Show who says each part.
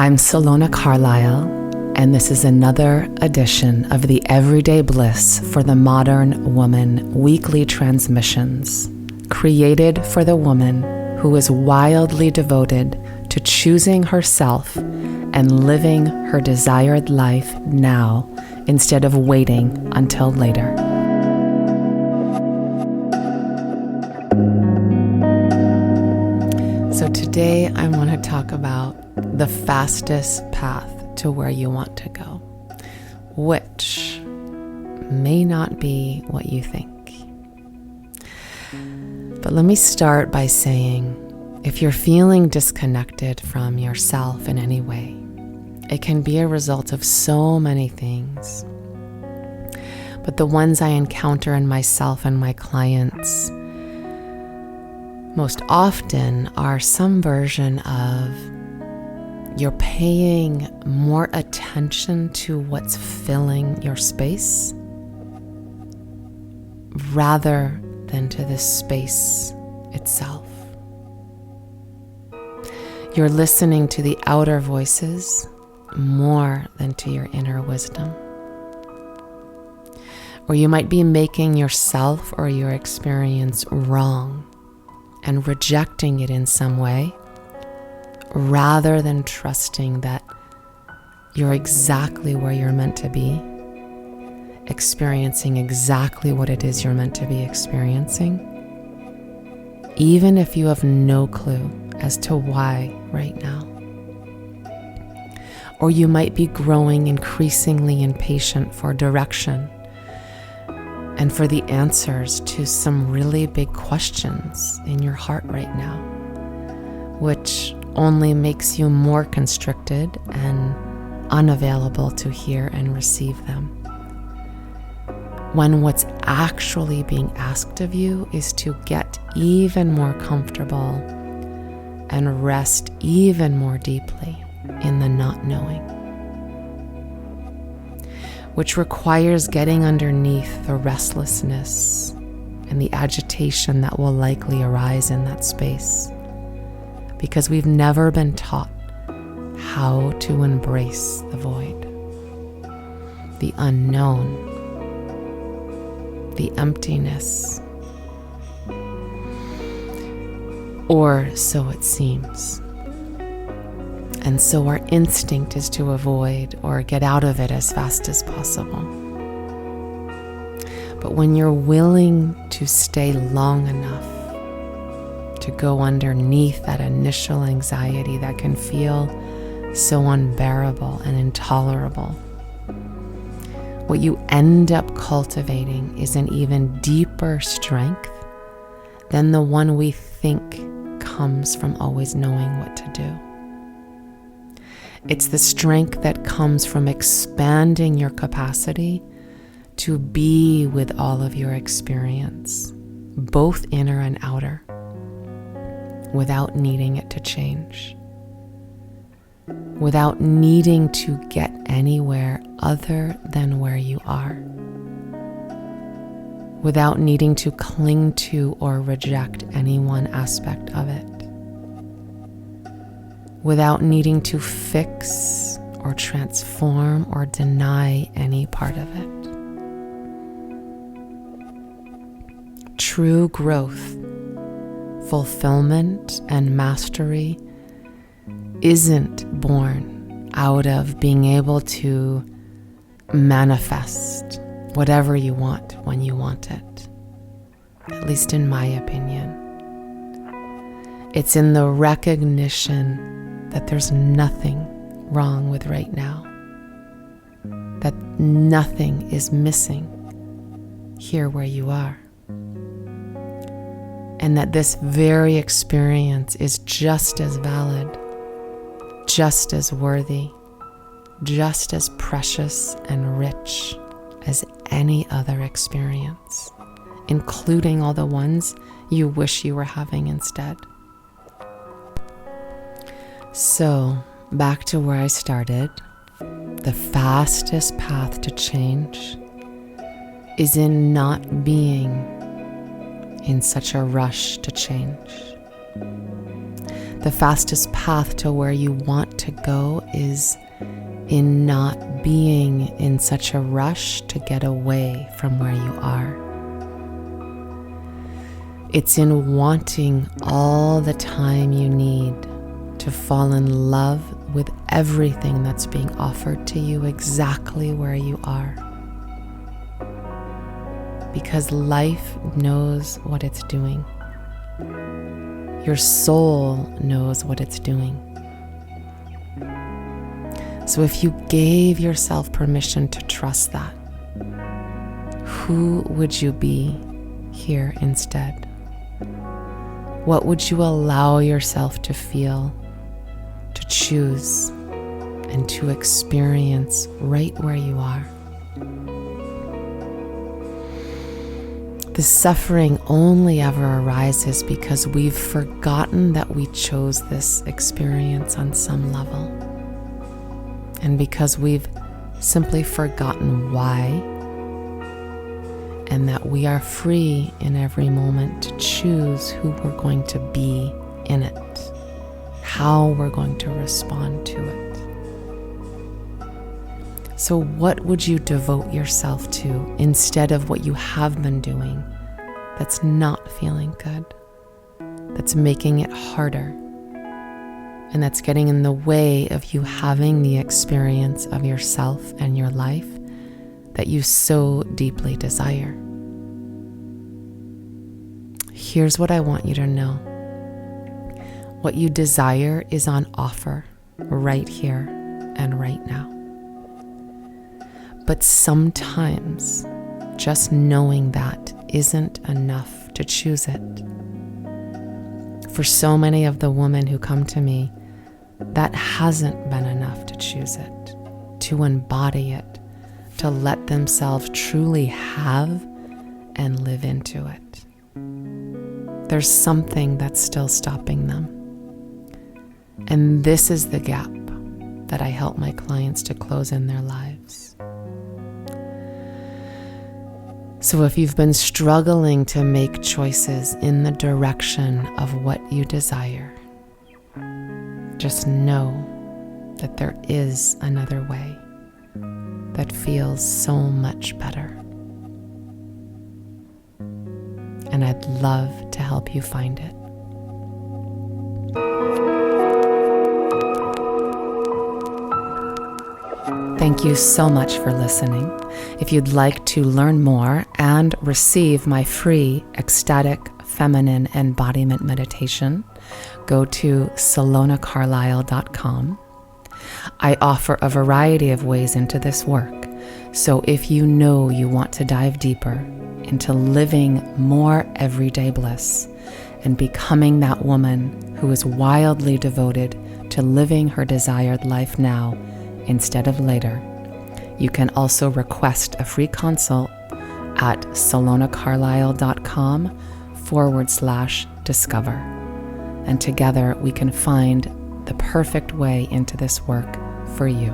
Speaker 1: I'm Salona Carlisle, and this is another edition of the Everyday Bliss for the Modern Woman weekly transmissions, created for the woman who is wildly devoted to choosing herself and living her desired life now instead of waiting until later. So today I want to talk about the fastest path to where you want to go, which may not be what you think. But let me start by saying, if you're feeling disconnected from yourself in any way, it can be a result of so many things. But the ones I encounter in myself and my clients most often are some version of you're paying more attention to what's filling your space rather than to the space itself. You're listening to the outer voices more than to your inner wisdom. Or you might be making yourself or your experience wrong and rejecting it in some way, rather than trusting that you're exactly where you're meant to be, experiencing exactly what it is you're meant to be experiencing, even if you have no clue as to why right now. Or you might be growing increasingly impatient for direction and for the answers to some really big questions in your heart right now, which only makes you more constricted and unavailable to hear and receive them. When what's actually being asked of you is to get even more comfortable and rest even more deeply in the not knowing, which requires getting underneath the restlessness and the agitation that will likely arise in that space, because we've never been taught how to embrace the void, the unknown, the emptiness, or so it seems. And so our instinct is to avoid or get out of it as fast as possible. But when you're willing to stay long enough to go underneath that initial anxiety that can feel so unbearable and intolerable, what you end up cultivating is an even deeper strength than the one we think comes from always knowing what to do. It's the strength that comes from expanding your capacity to be with all of your experience, both inner and outer, without needing it to change, without needing to get anywhere other than where you are, without needing to cling to or reject any one aspect of it, without needing to fix or transform or deny any part of it. True growth, fulfillment, and mastery isn't born out of being able to manifest whatever you want when you want it, at least in my opinion. It's in the recognition that there's nothing wrong with right now, that nothing is missing here where you are, and that this very experience is just as valid, just as worthy, just as precious and rich as any other experience, including all the ones you wish you were having instead. So, back to where I started, the fastest path to change is in not being in such a rush to change. The fastest path to where you want to go is in not being in such a rush to get away from where you are. It's in wanting all the time you need to fall in love with everything that's being offered to you exactly where you are. Because life knows what it's doing. Your soul knows what it's doing. So if you gave yourself permission to trust that, who would you be here instead? What would you allow yourself to feel, to choose, and to experience right where you are? The suffering only ever arises because we've forgotten that we chose this experience on some level. And because we've simply forgotten why, and that we are free in every moment to choose who we're going to be in it, how we're going to respond to it. So what would you devote yourself to instead of what you have been doing that's not feeling good, that's making it harder, and that's getting in the way of you having the experience of yourself and your life that you so deeply desire? Here's what I want you to know. What you desire is on offer right here and right now. But sometimes just knowing that isn't enough to choose it. For so many of the women who come to me, that hasn't been enough to choose it, to embody it, to let themselves truly have and live into it. There's something that's still stopping them. And this is the gap that I help my clients to close in their lives. So if you've been struggling to make choices in the direction of what you desire, just know that there is another way that feels so much better. And I'd love to help you find it. Thank you so much for listening. If you'd like to learn more and receive my free ecstatic feminine embodiment meditation, go to salonacarlisle.com. I offer a variety of ways into this work. So if you know you want to dive deeper into living more everyday bliss and becoming that woman who is wildly devoted to living her desired life now instead of later, you can also request a free consult at salonacarlisle.com/discover. And together we can find the perfect way into this work for you.